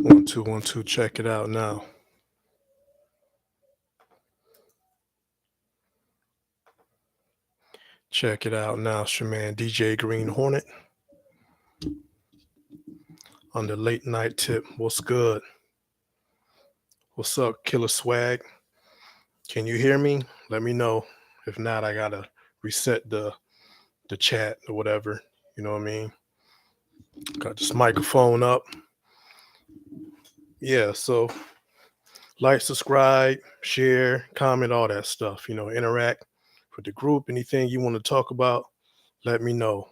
One, two, 1, 2. Check it out now. Check it out now. It's your man DJ Green Hornet on the late night tip. What's good? What's up, Killer Swag? Can you hear me? Let me know. If not, I gotta reset the chat or whatever. You know what I mean? Got this microphone up. Yeah, so like, subscribe, share, comment, all that stuff. Interact with the group. Anything you want to talk about, let me know.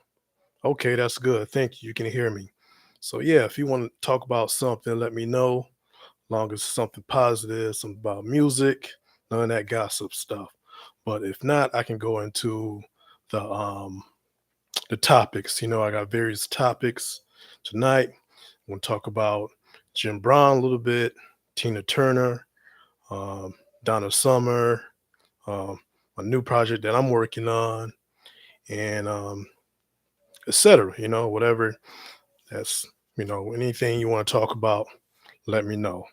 Okay, that's good. Thank you. You can hear me. So yeah, if you want to talk about something, let me know. Long as it's something positive, something about music, none of that gossip stuff. But if not, I can go into the um the topics. I got various topics tonight. I'm gonna talk about Jim Brown a little bit, Tina Turner, um, Donna Summer, um, a new project that I'm working on, and etc. Whatever that's anything you want to talk about, let me know.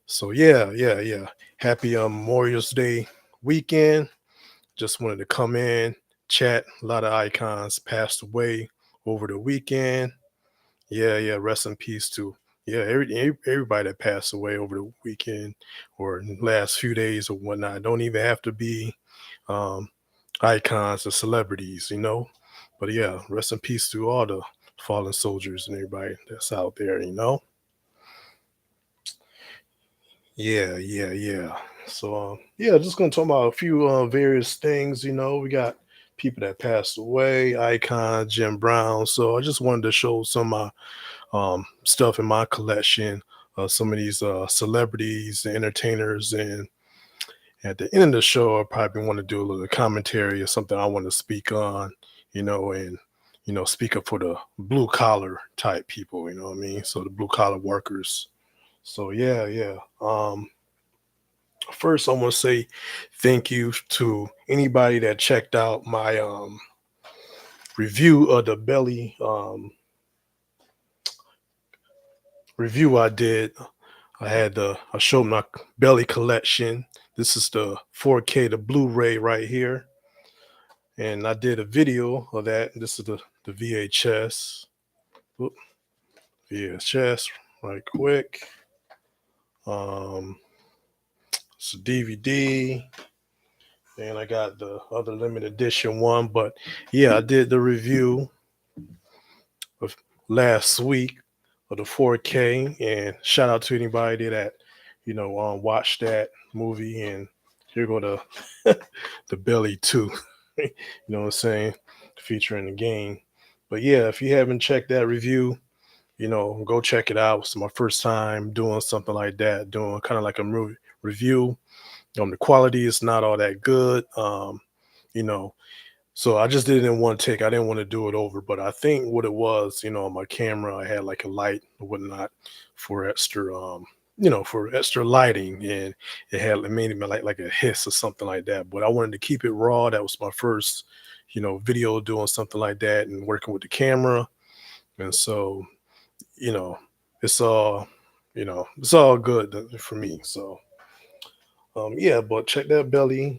So yeah, yeah, yeah. Happy Memorial's Day weekend. Just wanted to come in, chat. A lot of icons passed away over the weekend. Yeah, yeah. Rest in peace to everybody that passed away over the weekend or in the last few days or whatnot. Don't even have to be um, icons or celebrities. But yeah, rest in peace to all the fallen soldiers and everybody that's out there. Yeah, yeah, yeah. So yeah, just gonna talk about a few various things. We got people that passed away, icon Jim Brown. So I just wanted to show some stuff in my collection. Some of these celebrities and entertainers, and at the end of the show, I probably want to do a little commentary or something I want to speak on. And speak up for the blue collar type people. You know what I mean? So the blue collar workers. So yeah, yeah. First, I want to say thank you to anybody that checked out my review of the Belly review I did. I showed my Belly collection. This is the 4K, the Blu-ray right here, and I did a video of that. This is the VHS, Oop, VHS, right quick. Um, it's a DVD. And I got the other limited edition one. But yeah, I did the review of last week of the 4K. And shout out to anybody that, watched that movie. And here go the Belly 2. You know what I'm saying? Featuring the game. But yeah, if you haven't checked that review, go check it out. It's my first time doing something like that, doing kind of like a movie review. The quality is not all that good. You know, so I just did it in one take. I didn't want to do it over, but I think what it was, on my camera, I had like a light or whatnot for extra, for extra lighting, and it made it like a hiss or something like that. But I wanted to keep it raw. That was my first, video doing something like that and working with the camera, and so you know, it's all, it's all good for me. So yeah, but check that Belly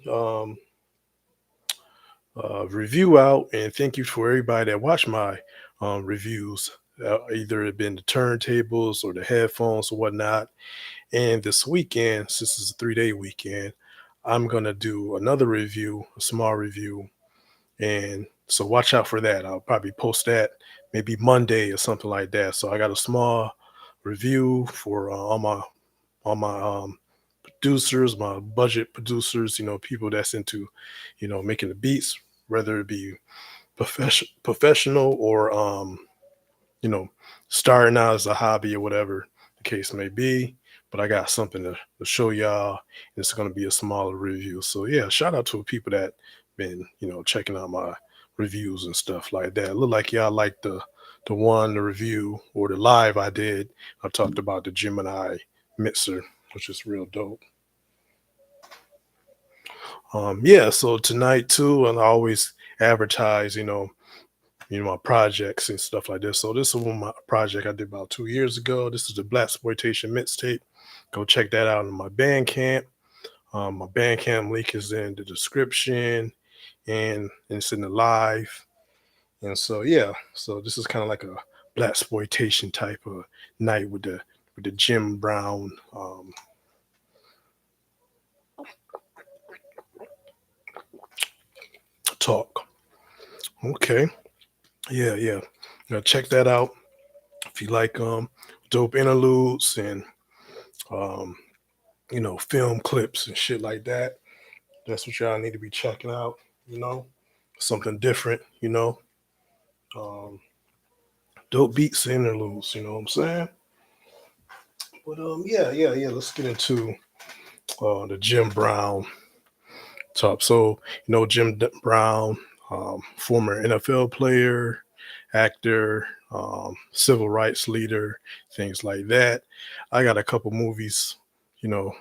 review out, and thank you for everybody that watched my reviews. Either it been the turntables or the headphones or whatnot. And this weekend, since it's a 3-day weekend, I'm gonna do another review, a small review, and so watch out for that. I'll probably post that maybe Monday or something like that. So I got a small review for all my producers, my budget producers, people that's into, making the beats, whether it be professional or you know, starting out as a hobby or whatever the case may be. But I got something to show y'all. It's going to be a smaller review. So yeah, shout out to the people that been, checking out my reviews and stuff like that. Look like y'all like the review or the live I did. I talked about the Gemini mixer, which is real dope. Yeah, so tonight too, and I always advertise, my projects and stuff like this. So this is one my project I did about 2 years ago. This is the Black Exploitation mixtape. Go check that out on my Bandcamp. My Bandcamp link is in the description and it's in the live. And so yeah, so this is kind of like a black exploitation type of night with the Jim Brown talk. Okay. Yeah, yeah. Now check that out if you like dope interludes and um film clips and shit like that. That's what y'all need to be checking out, you know. Something different, Um dope beats and interludes, you know what I'm saying? But yeah, yeah, yeah. Let's get into the Jim Brown top. So, Brown, former NFL player, actor, civil rights leader, things like that. I got a couple movies, you know,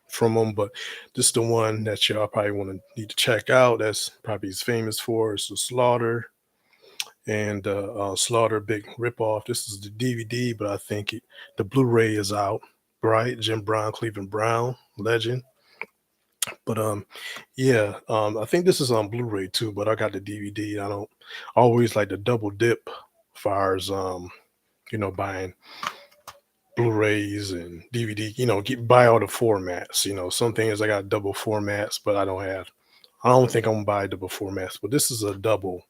from him, but this is the one that y'all probably want to need to check out. That's probably he's famous for is the Slaughter and Slaughter Big Ripoff. This is the DVD, but I think the Blu-ray is out. Right, Jim Brown, Cleveland Brown, legend. But yeah, I think this is on Blu-ray too, but I got the DVD. I don't always like to double dip fires buying Blu-rays and DVD, buy all the formats. Some things I got double formats, but I don't think I'm gonna buy double formats, but this is a double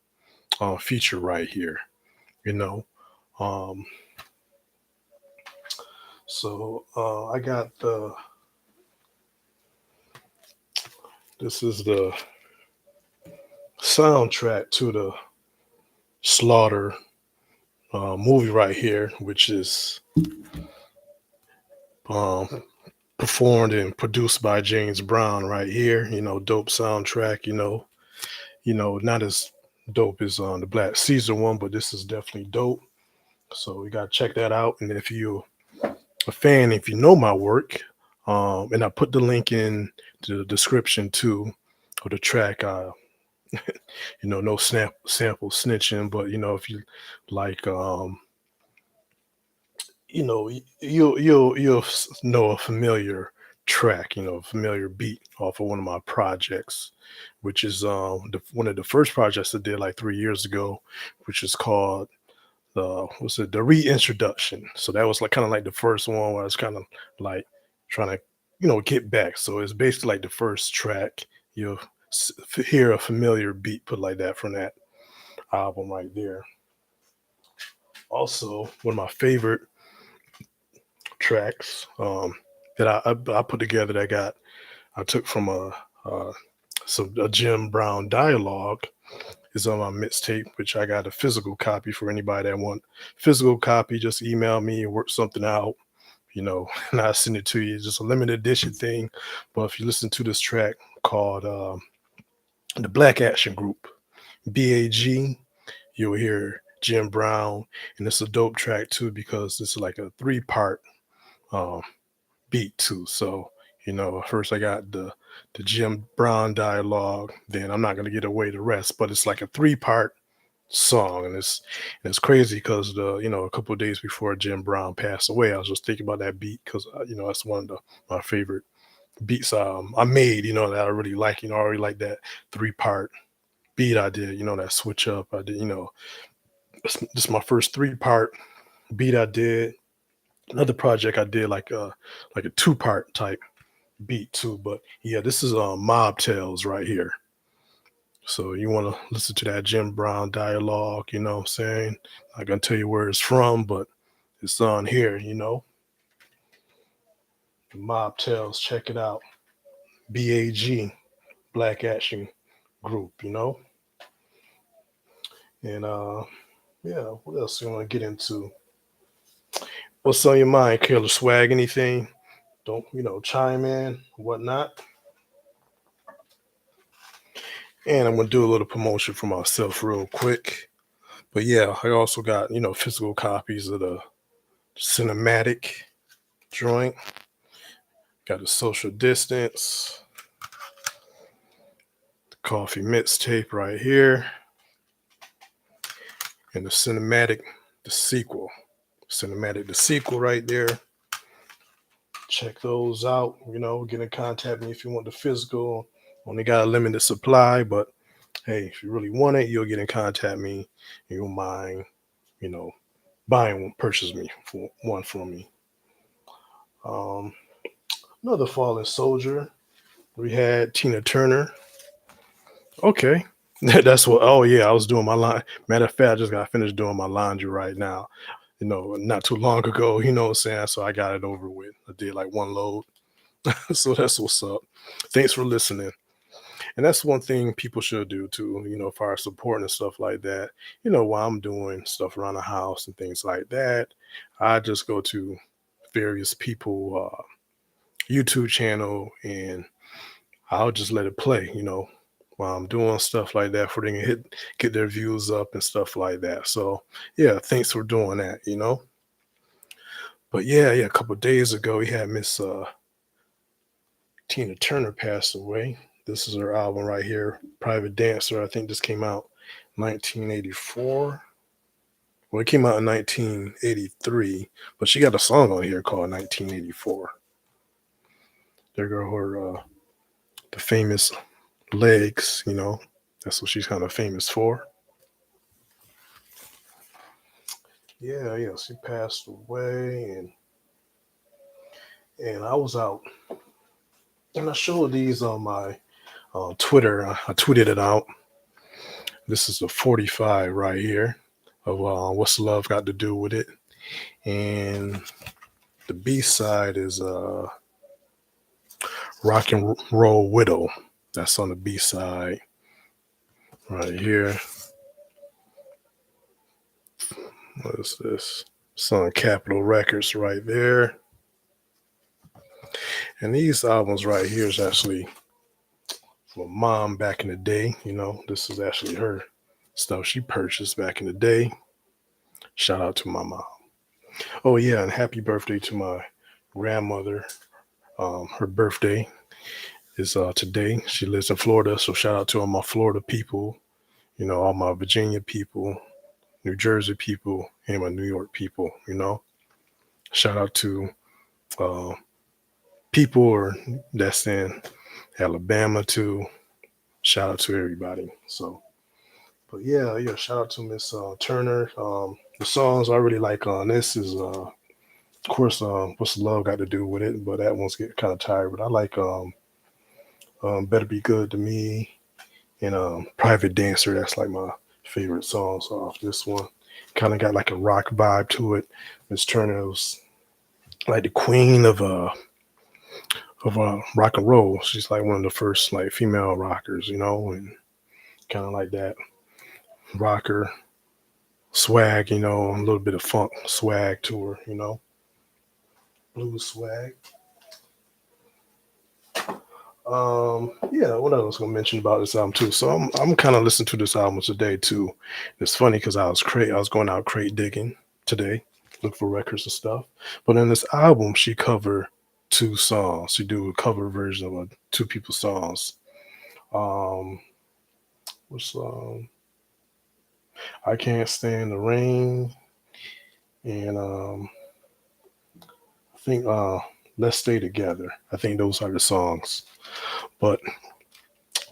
feature right here, you know. Um I got this is the soundtrack to the Slaughter movie right here, which is um, performed and produced by James Brown right here. Dope soundtrack. Not as dope as the Black Caesar one, but this is definitely dope. So you gotta check that out. And if you a fan, if you know my work, and I put the link in the description too of the track. No sample snitching, but if you like you'll know a familiar track, a familiar beat off of one of my projects, which is one of the first projects I did like 3 years ago, which is called the reintroduction. So that was like kind of like the first one where I was kind of like trying to get back. So it's basically like the first track you'll hear a familiar beat put like that from that album right there. Also, one of my favorite tracks that I put together that I took from a Jim Brown dialogue is on my mixtape, which I got a physical copy for anybody that want physical copy. Just email me and work something out, and I send it to you. It's just a limited edition thing. But if you listen to this track called the Black Action Group, BAG, you'll hear Jim Brown, and it's a dope track too because it's like a three-part um, beat too. So first I got the Jim Brown dialogue. Then I'm not gonna get away the rest, but it's like a three-part song, and it's crazy because a couple of days before Jim Brown passed away, I was just thinking about that beat because that's one of my favorite beats I made. That I really like. I already like that three-part beat I did. That switch up I did. This is my first three-part beat I did. Another project I did like a two-part type beat too. But yeah, this is Mob Tales right here. So you want to listen to that Jim Brown dialogue, you know what I'm saying? Not gonna tell you where it's from, but it's on here, Mob Tales, check it out. BAG, Black Action Group, and Yeah, what else you want to get into? What's on your mind, Killer Swag? Anything? Don't chime in, whatnot. And I'm gonna do a little promotion for myself real quick. But yeah, I also got physical copies of the cinematic joint. Got the social distance, the coffee mixtape right here, and the cinematic, the sequel. Cinematic, the sequel right there. Check those out. Get in contact with me if you want the physical. Only got a limited supply, but hey, if you really want it, you'll get in contact with me. You'll mind, you know, buying one, purchase me for one from me. Um, Another fallen soldier. We had Tina Turner. Okay. That's what. Oh yeah, I was doing my line. Matter of fact, I just got finished doing my laundry right now. Not too long ago. You know what I'm saying? So I got it over with. I did like one load. So that's what's up. Thanks for listening. And that's one thing people should do too. For support and stuff like that. While I'm doing stuff around the house and things like that, I just go to various people YouTube channel and I'll just let it play, while I'm doing stuff like that for them to get their views up and stuff like that. So yeah, thanks for doing that. But yeah, a couple of days ago we had Miss Tina Turner passed away. This is her album right here, Private Dancer. I think this came out 1984. Well, it came out in 1983, but she got a song on here called 1984. There go the famous legs, that's what she's kind of famous for. Yeah, she passed away, and I was out, and I showed these on my Twitter. I tweeted it out. This is a 45 right here of What's Love Got to Do with It, and the B side is Rock and Roll Widow. That's on the B side right here. What is this? It's on Capitol Records right there. And these albums right here is actually from mom back in the day. This is actually her stuff she purchased back in the day. Shout out to my mom. Oh yeah, and happy birthday to my grandmother. Her birthday is today. She lives in Florida, so shout out to all my Florida people. All my Virginia people, New Jersey people, and my New York people. Shout out to uh, people that's in Alabama too. Shout out to everybody. So, but yeah. Shout out to Miss Turner. The songs I really like on this is, of course, What's Love Got to Do with It, but that one's get kind of tired. But I like Better Be Good to Me and Private Dancer. That's like my favorite songs off this one. Kind of got like a rock vibe to it. Miss Turner was like the queen of rock and roll. She's like one of the first like female rockers, and kind of like that rocker swag, a little bit of funk swag to her, blues swag. Yeah, what else I was gonna mention about this album too. So I'm kind of listening to this album today too. It's funny because I was going out crate digging today, look for records and stuff. But in this album, she covered two songs. She do a cover version of two people's songs. Um, what's I Can't Stand the Rain, and I think Let's Stay Together. I think those are the songs. But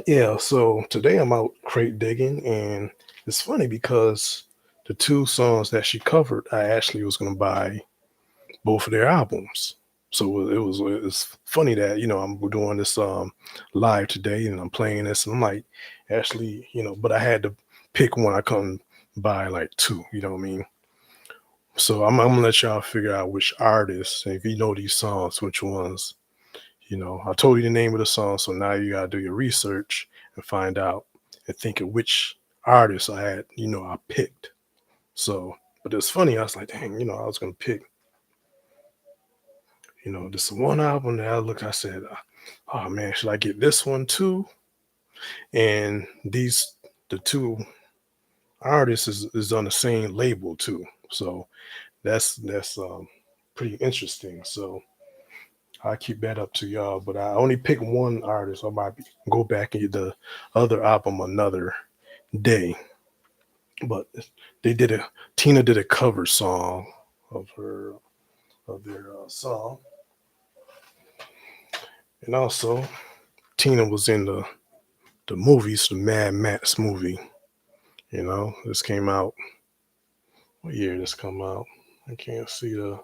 yeah, so today I'm out crate digging, and it's funny because the two songs that she covered, I actually was going to buy both of their albums. So it's funny that I'm doing this live today, and I'm playing this, and I'm like, actually, but I had to pick one. I couldn't buy like two. You know what I mean? So I'm gonna let y'all figure out which artists, and if you know these songs, which ones. I told you the name of the song, so now you gotta do your research and find out and think of which artists I had, I picked. So, but it's funny. I was like, dang, I was gonna pick, this one album that I said, oh man, should I get this one too? And the two artists is on the same label too. So that's pretty interesting. So I keep that up to y'all. But I only pick one artist. I might go back and get the other album another day. But they did a Tina did a cover song of her of their song, and also Tina was in the movies, the Mad Max movie. This came out. What year this come out? I can't see the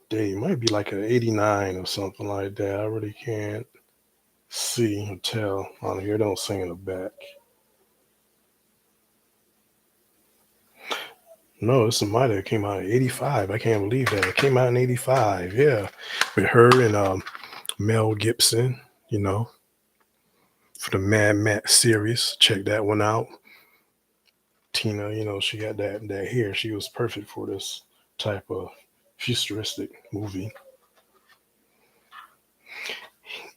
day. It might be like an 89 or something like that. I really can't see or tell on here. Don't sing in the back. No, this might have came out in 85. I can't believe that. It came out in 85. Yeah. With her and Mel Gibson, you know, for the Mad Max series. Check that one out. Tina, she got that hair. She was perfect for this type of futuristic movie.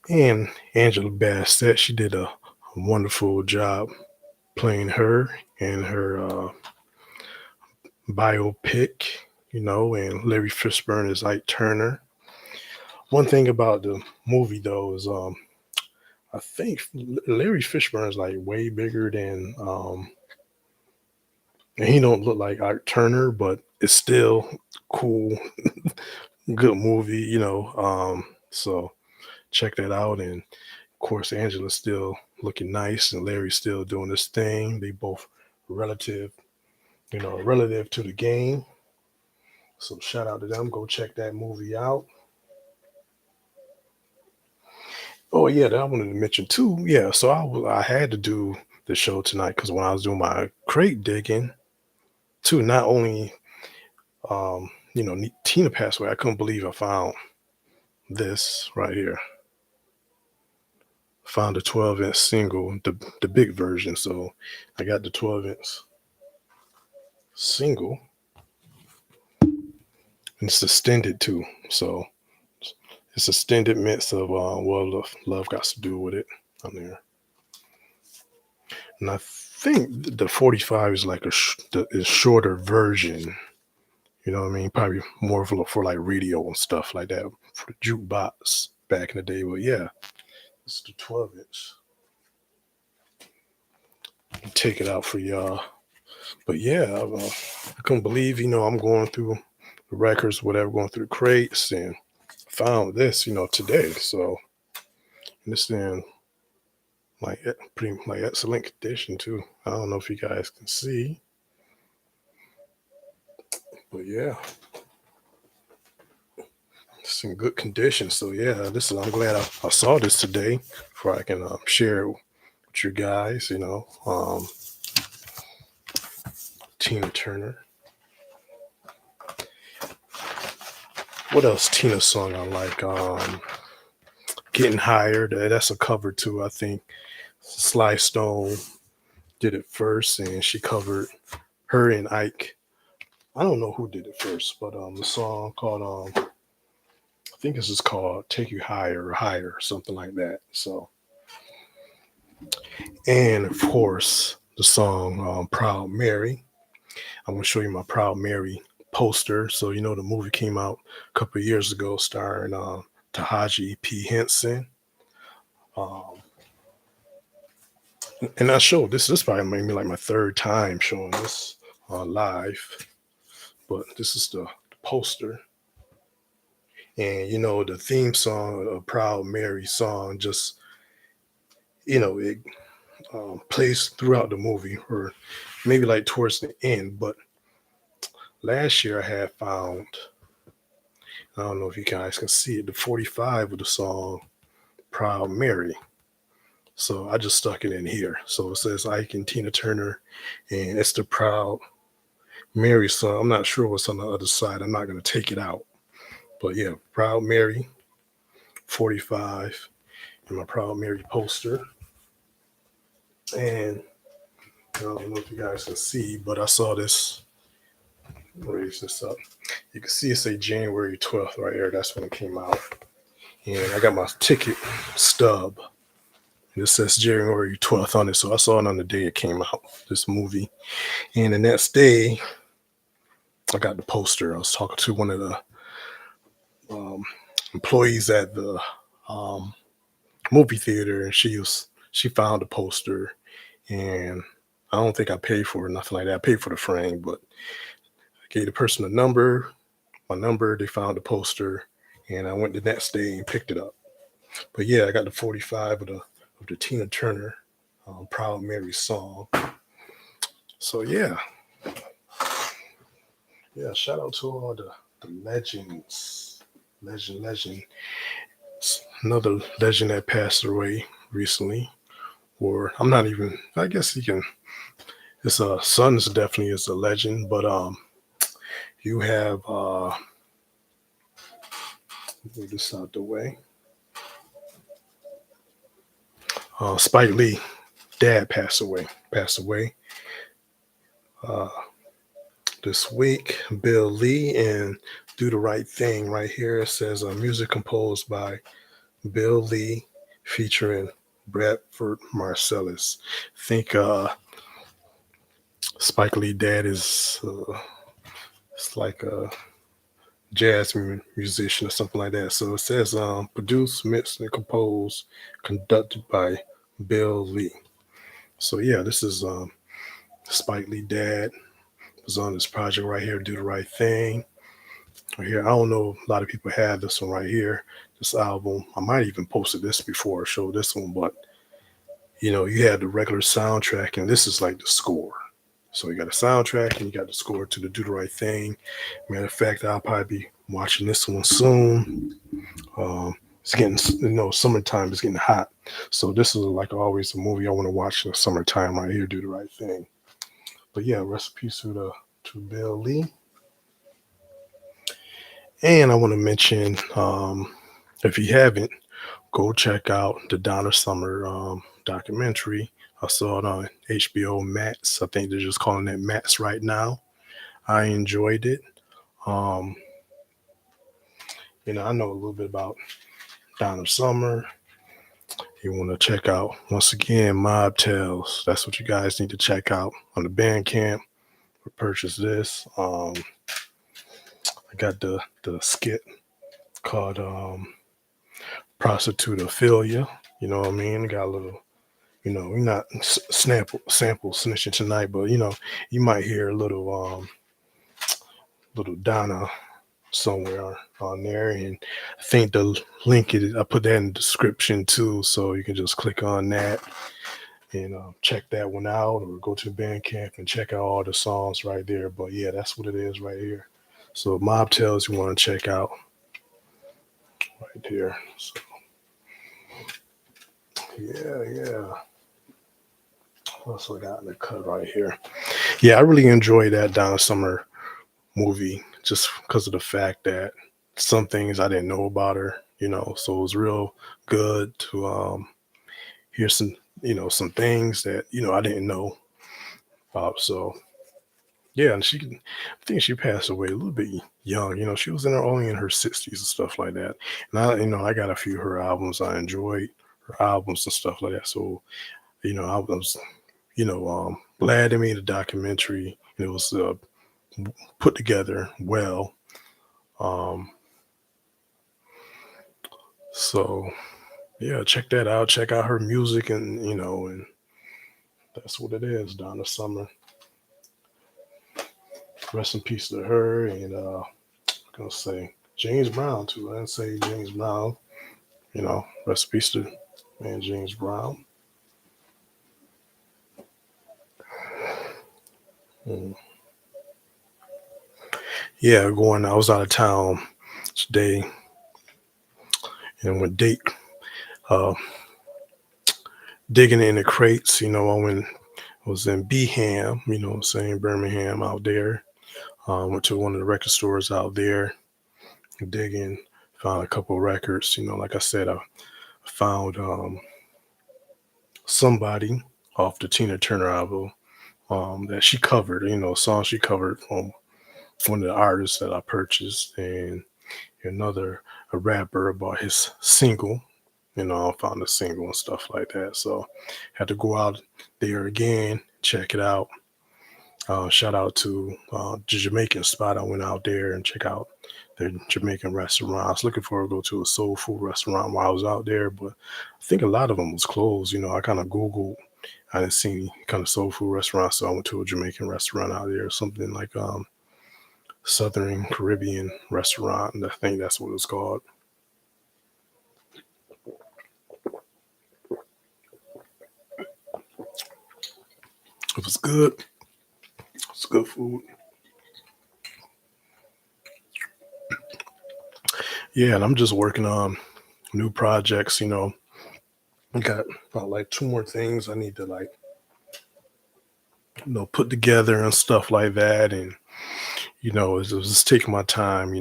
And Angela Bassett, she did a wonderful job playing her in her biopic, and Larry Fishburne is Ike Turner. One thing about the movie though is I think Larry Fishburne is like way bigger than and he don't look like Ike Turner, but it's still cool, good movie, so check that out. And of course Angela's still looking nice and Larry's still doing his thing. They both relative, relative to the game. So shout out to them. Go check that movie out. Oh yeah, that I wanted to mention too. Yeah, so I had to do the show tonight because when I was doing my crate digging, too, not only Tina passed away. I couldn't believe I found this right here. Found a 12-inch single, the big version. So I got the 12-inch single, and it's extended too. So it's extended mix of what love got to do with it on there. And I think the 45 is like a shorter version. You know what I mean? Probably more for like radio and stuff like that for the jukebox back in the day. But yeah, it's the 12-inch. Take it out for y'all. But yeah, I couldn't believe, I'm going through the records, whatever, going through the crates and found this, today. So this in like pretty like excellent condition too. I don't know if you guys can see, but yeah, it's in good condition. So yeah, I'm glad I saw this today before I can share it with you guys. Tina Turner. What else? Tina song I like. Getting Higher. That's a cover too. I think Sly Stone did it first, and she covered her and Ike. I don't know who did it first, but the song called I think this is called "Take You Higher" or "Higher," something like that. So, and of course the song "Proud Mary." I'm gonna show you my Proud Mary poster. So the movie came out a couple of years ago, starring Tahaji P. Henson. Um, and I showed this. This probably made me like my third time showing this live. But this is the poster. And the theme song, a Proud Mary song, just it plays throughout the movie, or maybe like towards the end. But last year I had found, I don't know if you guys can see it, the 45 of the song Proud Mary. So I just stuck it in here. So it says Ike and Tina Turner, and it's the Proud Mary song. I'm not sure what's on the other side. I'm not going to take it out. But yeah, Proud Mary 45 and my Proud Mary poster. And I don't know if you guys can see, but I saw this. Raise this up. You can see it say January 12th right here. That's when it came out. And I got my ticket stub. It says January 12th on it. So I saw it on the day it came out, this movie. And the next day, I got the poster. I was talking to one of the um, employees at the um, movie theater, and she found the poster, and I don't think I paid for it, nothing like that. I paid for the frame, but I gave the person a number, my number. They found the poster, and I went the next day and picked it up. But yeah, I got the 45 of the Tina Turner "Proud Mary" song. So yeah, shout out to all the legends, legend. Another legend that passed away recently, or I'm not even. I guess you can. His son's definitely is a legend, but you have move this out the way. Spike Lee, dad passed away. Uh, this week. Bill Lee and "Do the Right Thing" right here. It says music composed by Bill Lee, featuring Bradford Marcellus. Think Spike Lee dad is it's like a jazz musician or something like that. So it says produced, mixed, and composed, conducted by Bill Lee. So yeah, this is Spike Lee dad was on this project right here, "Do the Right Thing." Right here, I don't know. A lot of people have this one right here. This album, I might even posted this before, show this one, but you had the regular soundtrack, and this is like the score. So you got a soundtrack, and you got the score to the "Do the Right Thing." Matter of fact, I'll probably be watching this one soon. It's getting, summertime is getting hot, so this is like always a movie I want to watch in the summertime right here. "Do the Right Thing." But yeah, rest in peace to Bill Lee. And I want to mention, if you haven't, go check out the Donna Summer documentary. I saw it on HBO Max. I think they're just calling it Max right now. I enjoyed it. Um, I know a little bit about Donna Summer. You want to check out, once again, Mob Tales. That's what you guys need to check out on the Bandcamp. Purchase this. I got the skit called Prostitute Ophelia. You know what I mean? Got a little, we're not sample snitching tonight, but you might hear a little Donna somewhere on there. And I think the link I put that in the description too, so you can just click on that and check that one out, or go to Bandcamp and check out all the songs right there. But yeah, that's what it is right here. So Mob Tales you want to check out right here. So yeah. What else I got in the cut right here? Yeah, I really enjoyed that Donna Summer movie, just because of the fact that some things I didn't know about her, so it was real good to hear some things that I didn't know about. So yeah, and I think she passed away a little bit young. She was only in her 60s and stuff like that. And I got a few of her albums. I enjoyed her albums and stuff like that. So I was glad they made a documentary. It was put together well. Um, so yeah, check that out. Check out her music, and that's what it is. Donna Summer. Rest in peace to her, and I'm gonna say James Brown too. I didn't say James Brown. Rest in peace to man James Brown. Mm. Yeah, I was out of town today, and went uh, digging in the crates. I was in Beham, saying Birmingham out there. Went to one of the record stores out there, digging, found a couple of records. Like I said, I found Somebody off the Tina Turner album. that she covered, a song she covered from one of the artists that I purchased, and another a rapper about his single. I found a single and stuff like that. So had to go out there again, check it out. Shout out to the Jamaican spot. I went out there and check out the Jamaican restaurant. I was looking for to go to a soul food restaurant while I was out there, but I think a lot of them was closed. I kind of Googled. I didn't see any kind of soul food restaurant, so I went to a Jamaican restaurant out there, something like Southern Caribbean restaurant. And I think that's what it's called. It was good. It's good food. Yeah, and I'm just working on new projects. I got about like two more things I need to like put together and stuff like that. And it's just taking my time.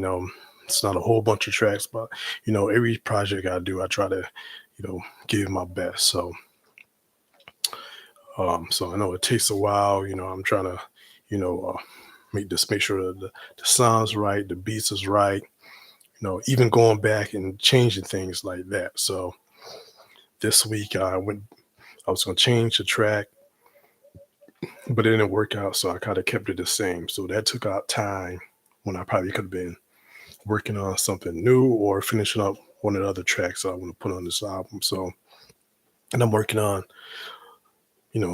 It's not a whole bunch of tracks, but every project I do, I try to give my best. So I know it takes a while. I'm trying to make sure that the sounds right, the beats is right. Even going back and changing things like that. So this week I was gonna change the track, but it didn't work out, so I kind of kept it the same. So that took out time when I probably could have been working on something new or finishing up one of the other tracks I want to put on this album. So, and I'm working on,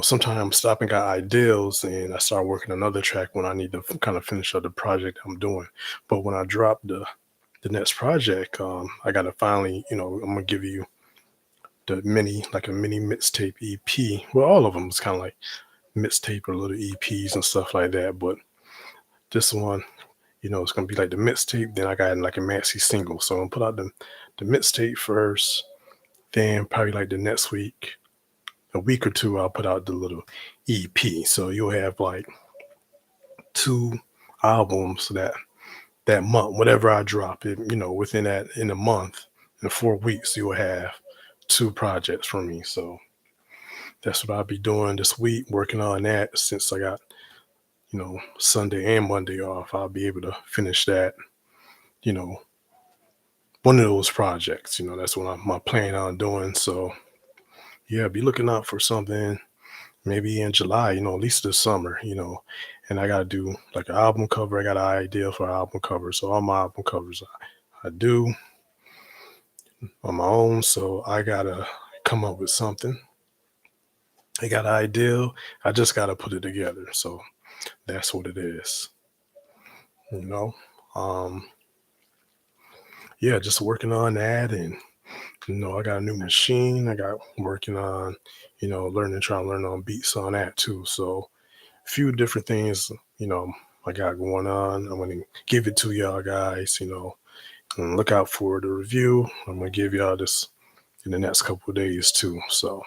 sometimes I'm stopping got ideals and I start working another track when I need to kind of finish up the project I'm doing. But when I drop the next project, I gotta finally, I'm gonna give you like a mini mixtape EP. Well, all of them is kind of like mixtape or little EPs and stuff like that. But this one, it's gonna be like the mixtape. Then I got like a maxi single. So I'm gonna put out the mixtape first. Then probably like the next week, a week or two, I'll put out the little EP. So you'll have like two albums that month. Whatever I drop it, within that in a month, in 4 weeks, you'll have two projects from me. So that's what I'll be doing this week, working on that since I got Sunday and Monday off. I'll be able to finish that, you know, one of those projects. That's what my plan on doing. So yeah, be looking out for something maybe in July, at least this summer. And I gotta do like an album cover. I got an idea for an album cover. So all my album covers I do on my own. So I gotta come up with something. I got an idea. I just gotta put it together. So that's what it is. You know. Um yeah, just working on that. And I got a new machine. I got working on, trying to learn on beats on that too. So a few different things, I got going on. I'm gonna give it to y'all guys, and look out for the review. I'm gonna give y'all this in the next couple of days too. So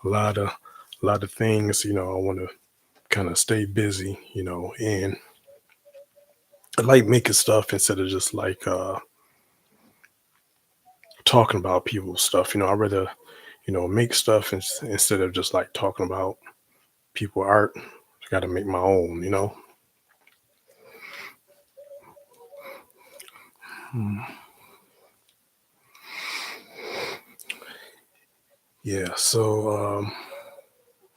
a lot of things, I want to kind of stay busy, and I like making stuff instead of just like talking about people's stuff. I rather, make stuff instead of just like talking about people art. I got to make my own. Hmm. Yeah. So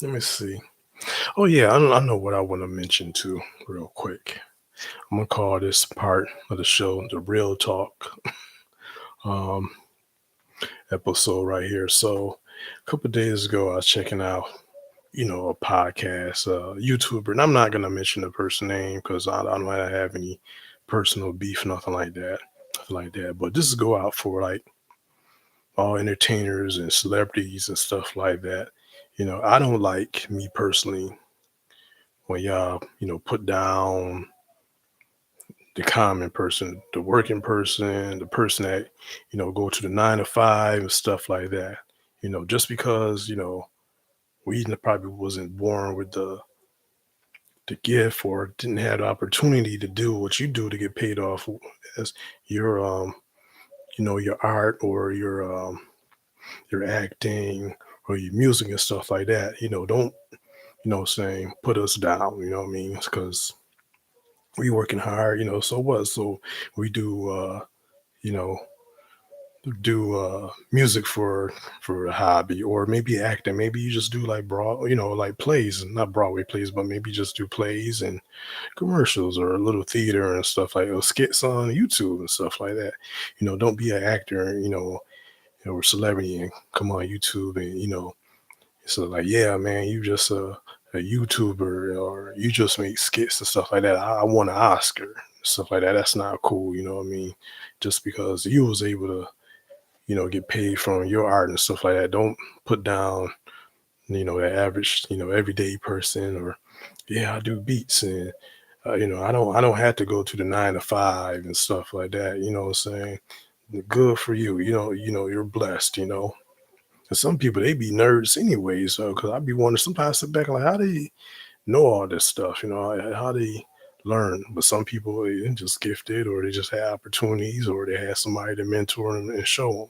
let me see. Oh yeah, I know what I want to mention too, real quick. I'm gonna call this part of the show the real talk um, episode right here. So a couple days ago, I was checking out, a podcast, YouTuber, and I'm not gonna mention the person name because I don't have any personal beef, nothing like that. But this is go out for like all entertainers and celebrities and stuff like that. I don't like me personally when y'all, put down the common person, the working person, the person that, go to the 9 to 5 and stuff like that. Just because, we probably wasn't born with the gift or didn't have the opportunity to do what you do to get paid off as your your art or your acting or your music and stuff like that. Don't saying, put us down, you know what I mean? Because we working hard, so what? So we do, you know, do music for a hobby, or maybe acting. Maybe you just do like like plays, not Broadway plays, but maybe just do plays and commercials or a little theater and stuff like those skits on YouTube and stuff like that. Don't be an actor, or celebrity and come on YouTube and so like, yeah, man, you just a YouTuber or you just make skits and stuff like that. I want an Oscar, stuff like that. That's not cool, you know what I mean? Just because you was able to, get paid from your art and stuff like that. Don't put down, the average, everyday person, or yeah, I do beats and I don't have to go to the 9 to 5 and stuff like that. You know what I'm saying? Good for you. You're blessed, And some people they be nerds anyways. So because I be wondering sometimes, I sit back like, how they know all this stuff? How they learn? But some people they just gifted, or they just have opportunities, or they have somebody to mentor them and show them.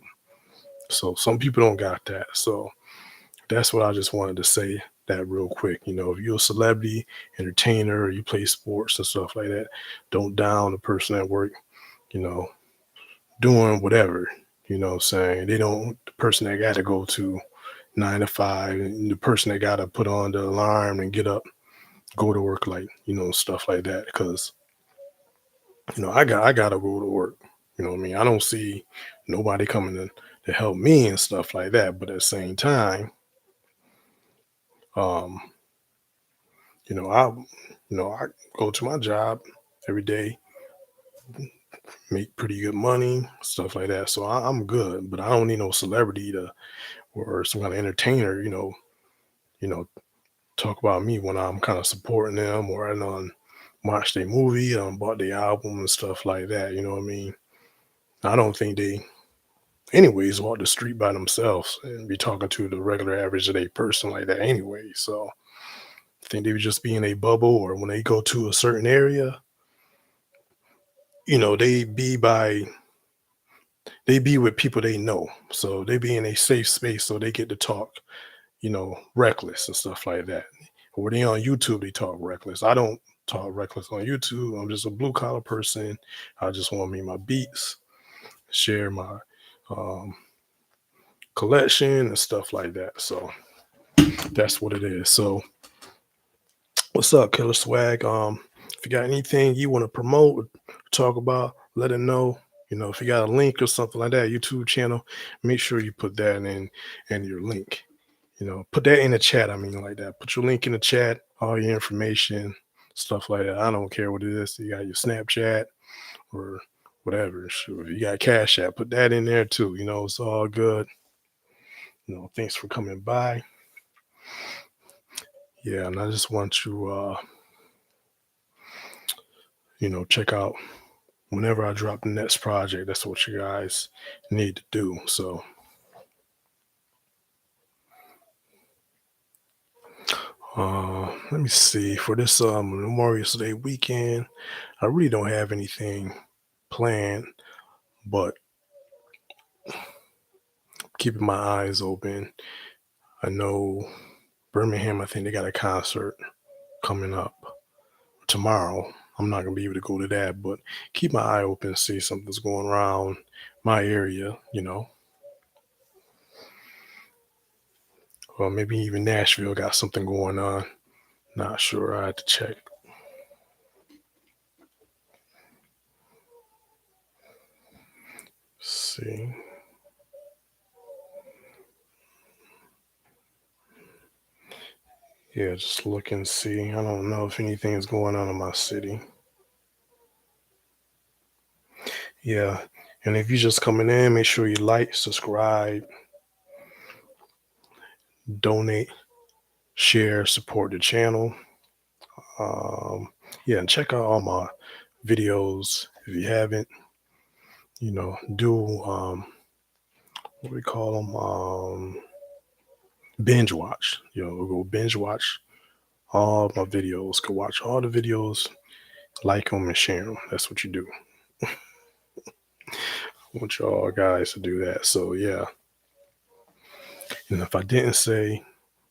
So some people don't got that. So that's what I just wanted to say that real quick. If you're a celebrity, entertainer, or you play sports and stuff like that, don't down the person at work, you know, doing whatever, what I'm saying. They don't, the person that got to go to 9 to 5, and the person that got to put on the alarm and get up, go to work, like, stuff like that. Cause, I got to go to work. You know what I mean? I don't see nobody coming to help me and stuff like that. But at the same time, um, I I go to my job every day, make pretty good money, stuff like that. So I'm good, but I don't need no celebrity to or some kind of entertainer, you know, talk about me when I'm kind of supporting them, or I done watched their movie, bought their album and stuff like that. You know what I mean? I don't think they anyways walk the street by themselves and be talking to the regular average day person like that anyway. So I think they would just be in a bubble, or when they go to a certain area, they be with people they know. So they be in a safe space, so they get to talk, reckless and stuff like that. Or they on YouTube, they talk reckless. I don't talk reckless on YouTube. I'm just a blue collar person. I just want me my beats, share my um, collection and stuff like that. So that's what it is. So what's up, Killer Swag? If you got anything you want to promote, talk about, let it know. If you got a link or something like that, YouTube channel, make sure you put that in and your link. Put that in the chat. I mean, like that. Put your link in the chat, all your information, stuff like that. I don't care what it is. You got your Snapchat or whatever. Sure. If you got Cash App, put that in there too. It's all good. Thanks for coming by. Yeah, and I just want you check out whenever I drop the next project. That's what you guys need to do. So let me see, for this Memorial Day weekend, I really don't have anything planned, but keeping my eyes open. I know Birmingham, I think they got a concert coming up tomorrow. I'm not gonna be able to go to that, but keep my eye open, see something's going around my area. Or maybe even Nashville got something going on. Not sure. I had to check. See. Yeah, just look and see. I don't know if anything is going on in my city. Yeah. And if you're just coming in, make sure you like, subscribe, donate, share, support the channel. Yeah, and check out all my videos if you haven't. Do what we call them, binge watch. Go binge watch all my videos. Go watch all the videos, like them and share them. That's what you do. I want y'all guys to do that. So yeah. And if I didn't say,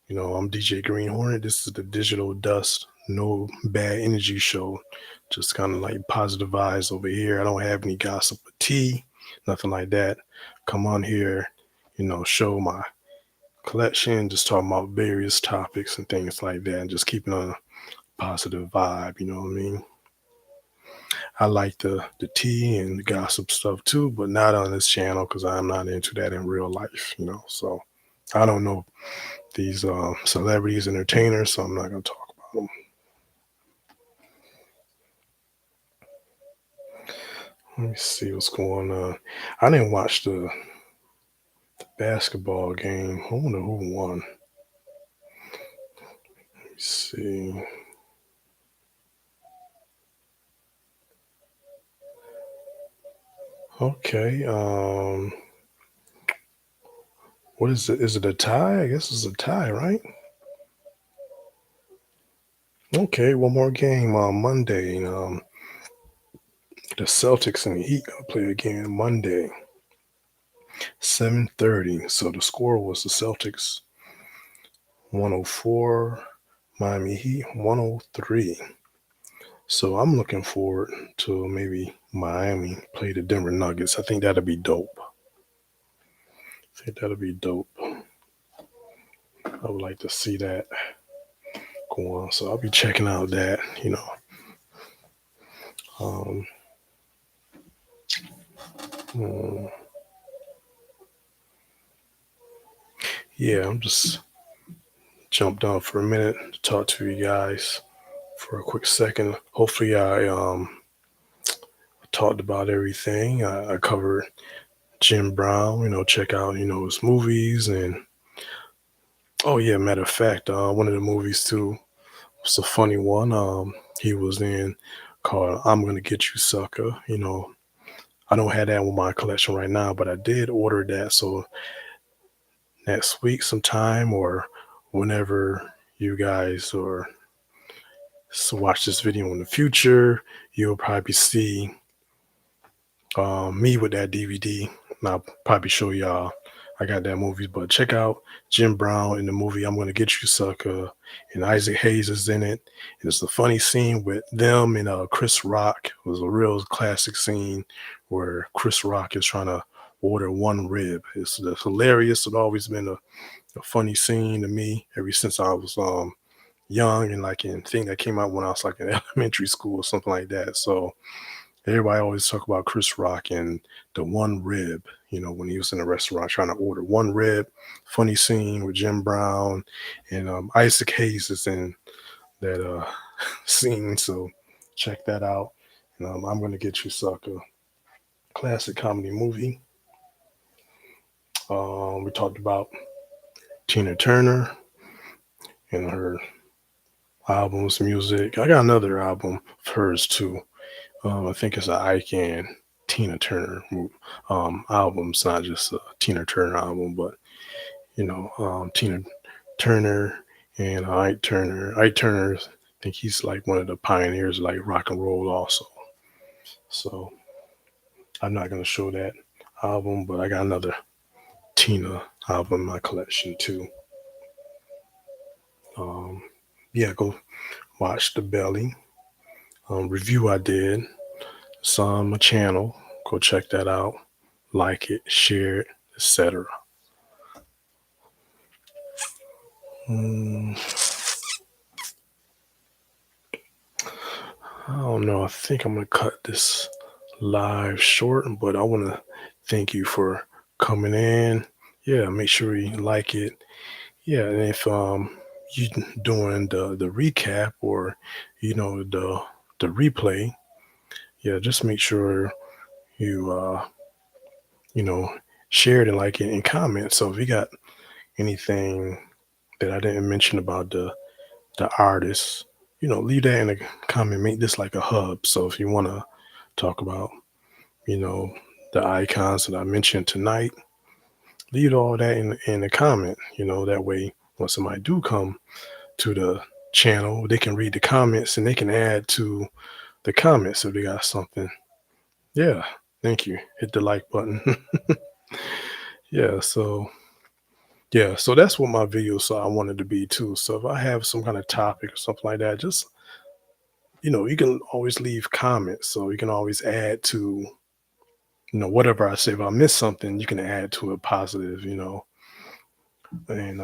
I'm DJ Green Hornet. This is the Digital Dust, no bad energy show. Just kind of like positive vibes over here. I don't have any gossip or tea, nothing like that. Come on here, show my collection, just talking about various topics and things like that, and just keeping a positive vibe. You know what I mean? I like the tea and the gossip stuff too, but not on this channel because I'm not into that in real life. So I don't know these celebrities, entertainers, so I'm not gonna talk about them. Let me see what's going on. I didn't watch the basketball game. I wonder who won. Let me see. Okay. What is it? Is it a tie? I guess it's a tie, right? Okay, one more game on Monday. The Celtics and the Heat gonna play again Monday, 7:30. So the score was the Celtics 104, Miami Heat 103. So I'm looking forward to maybe Miami play the Denver Nuggets. I think that'll be dope. I think that'll be dope. I would like to see that go on. So I'll be checking out that. Um, mm, yeah, I'm just jumped on for a minute to talk to you guys for a quick second. Hopefully I talked about everything. I covered Jim Brown, check out, his movies. And oh yeah, matter of fact, one of the movies too was a funny one. He was in called I'm Gonna Get You Sucker. I don't have that in my collection right now, but I did order that. So next week sometime or whenever you guys or watch this video in the future, you'll probably see me with that DVD. And I'll probably show y'all I got that movie. But check out Jim Brown in the movie I'm Gonna Get You Sucker, and Isaac Hayes is in it. And it's a funny scene with them and Chris Rock. It was a real classic scene where Chris Rock is trying to order one rib. It's hilarious. It's always been a funny scene to me ever since I was young, and like in thing that came out when I was like in elementary school or something like that. So everybody always talk about Chris Rock and the one rib, when he was in a restaurant trying to order one rib. Funny scene with Jim Brown and Isaac Hayes is in that scene. So check that out. And I'm Gonna Get You Sucker. Classic comedy movie. We talked about Tina Turner and her albums, music. I got another album of hers too. I think it's an Ike and Tina Turner album. It's not just a Tina Turner album, but Tina Turner and Ike Turner. Ike Turner, I think he's like one of the pioneers of like rock and roll also. So I'm not gonna show that album, but I got another Tina album in my collection too. Um, yeah, go watch the Belly review I did. It's on my channel. Go check that out. Like it, share it, etc. Mm, I don't know. I think I'm gonna cut this live short, but I want to thank you for coming in. Yeah, make sure you like it. Yeah, and if you doing the recap or the replay, yeah, just make sure you you know share it and like it and comment. So if you got anything that I didn't mention about the artists, leave that in a comment. Make this like a hub. So if you want to talk about, you know, the icons that I mentioned tonight, leave all that in the comment. That way when somebody do come to the channel, they can read the comments and they can add to the comments if they got something. Yeah, thank you. Hit the like button. Yeah, so Yeah, so that's what my video so I wanted to be too. So if I have some kind of topic or something like that, just you can always leave comments. So you can always add to, whatever I say. If I miss something, you can add to it positive. And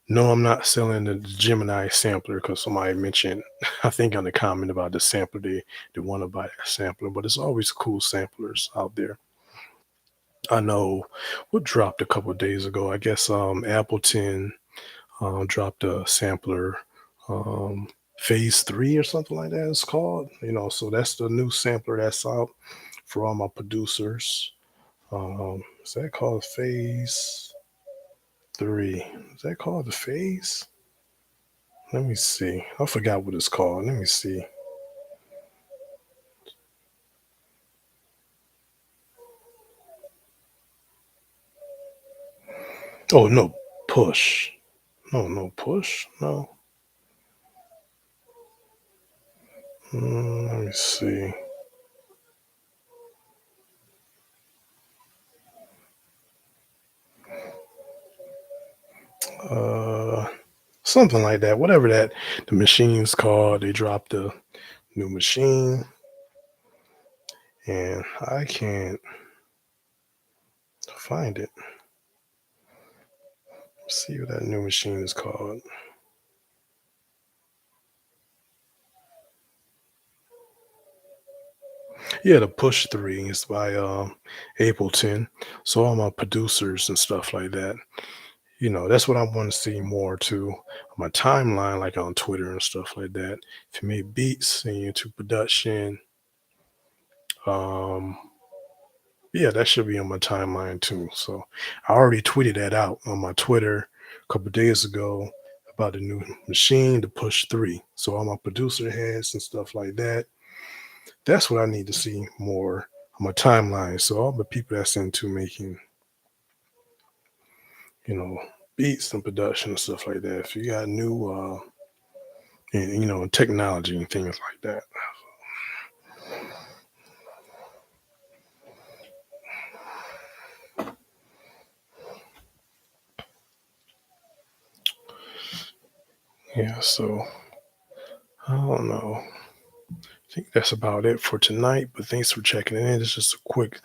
no, I'm not selling the Gemini sampler because somebody mentioned, I think on the comment about the sampler, they want to buy that sampler, but it's always cool samplers out there. I know what dropped a couple of days ago. I guess Appleton dropped a sampler, um, Phase 3 or something like that it's called. So that's the new sampler that's out for all my producers. Is that called Phase 3? Is that called the Phase? Let me see. I forgot what it's called. Let me see. Oh no, Push. No, no Push. No. Let me see. Uh, Something like that. Whatever that the machine's called. They dropped the new machine, and I can't find it. Let's see what that new machine is called. Yeah, the Push 3 is by Ableton. So all my producers and stuff like that. That's what I want to see more too. On my timeline, like on Twitter and stuff like that. If you make beats and you're into production, um, yeah, that should be on my timeline too. So I already tweeted that out on my Twitter a couple days ago about the new machine, the Push 3. So all my producer heads and stuff like that. That's what I need to see more on my timeline. So all the people that's into making, you know, beats and production and stuff like that. If you got new and technology and things like that. Yeah, so I don't know. I think that's about it for tonight. But thanks for checking in. It's just a quick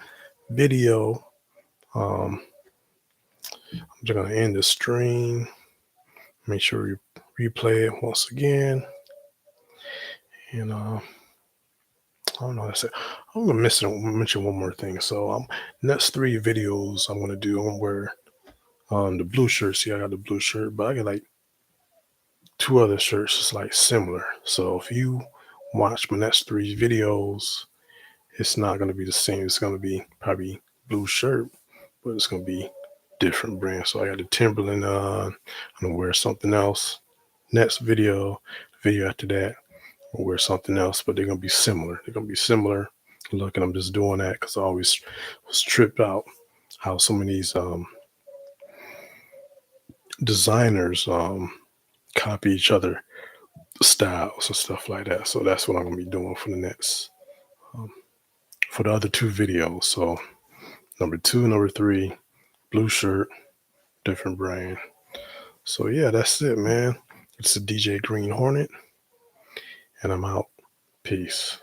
video. I'm just gonna end the stream. Make sure you replay it once again. And I don't know. That's it. I'm gonna mention one more thing. So next three videos I'm gonna do. I'm gonna wear the blue shirt. See, I got the blue shirt, but I got like two other shirts that's like similar. So if you watch my next three videos, it's not gonna be the same. It's gonna be probably blue shirt, but it's gonna be different brand. So I got the Timberland on. I'm gonna wear something else. Next video after that, I'll wear something else, but they're gonna be similar. They're gonna be similar. Look, and I'm just doing that because I always was tripped out how some of these designers copy each other styles and stuff like that. So that's what I'm gonna be doing for the next um, for the other two videos. So number two, number three, blue shirt, different brand. So yeah, that's it, man. It's the DJ Green Hornet, and I'm out. Peace.